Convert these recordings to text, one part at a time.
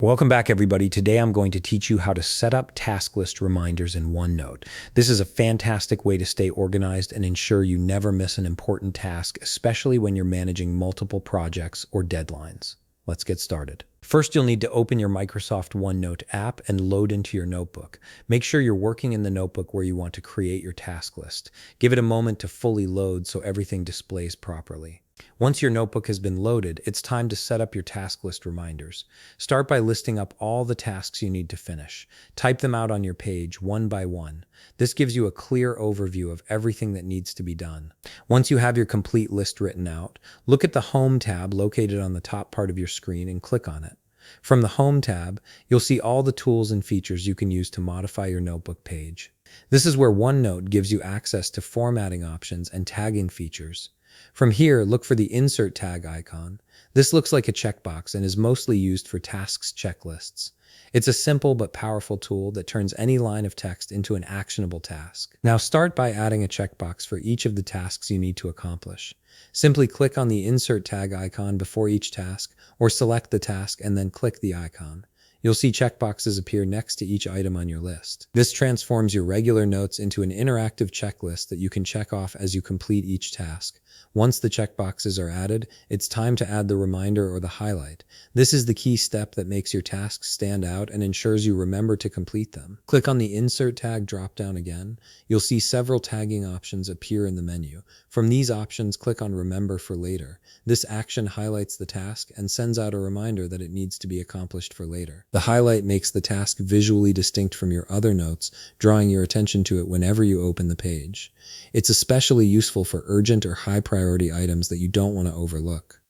Welcome back, everybody. Today I'm going to teach you how to set up task list reminders in OneNote. This is a fantastic way to stay organized and ensure you never miss an important task, especially when you're managing multiple projects or deadlines. Let's get started. First, you'll need to open your Microsoft OneNote app and load into your notebook. Make sure you're working in the notebook where you want to create your task list. Give it a moment to fully load so everything displays properly. Once your notebook has been loaded, it's time to set up your task list reminders. Start by listing up all the tasks you need to finish. Type them out on your page one by one. This gives you a clear overview of everything that needs to be done. Once you have your complete list written out, look at the Home tab located on the top part of your screen and click on it. From the Home tab, you'll see all the tools and features you can use to modify your notebook page. This is where OneNote gives you access to formatting options and tagging features. From here, look for the Insert tag icon. This looks like a checkbox and is mostly used for tasks checklists. It's a simple but powerful tool that turns any line of text into an actionable task. Now start by adding a checkbox for each of the tasks you need to accomplish. Simply click on the Insert tag icon before each task, or select the task and then click the icon. You'll see checkboxes appear next to each item on your list. This transforms your regular notes into an interactive checklist that you can check off as you complete each task. Once the checkboxes are added, it's time to add the reminder or the highlight. This is the key step that makes your tasks stand out and ensures you remember to complete them. Click on the Insert tag dropdown again. You'll see several tagging options appear in the menu. From these options, click on Remember for Later. This action highlights the task and sends out a reminder that it needs to be accomplished for later. The highlight makes the task visually distinct from your other notes, drawing your attention to it whenever you open the page. It's especially useful for urgent or high priority items that you don't want to overlook.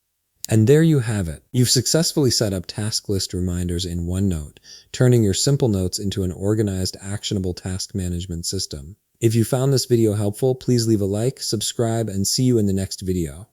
And there you have it. You've successfully set up task list reminders in OneNote, turning your simple notes into an organized, actionable task management system. If you found this video helpful, please leave a like, subscribe, and see you in the next video.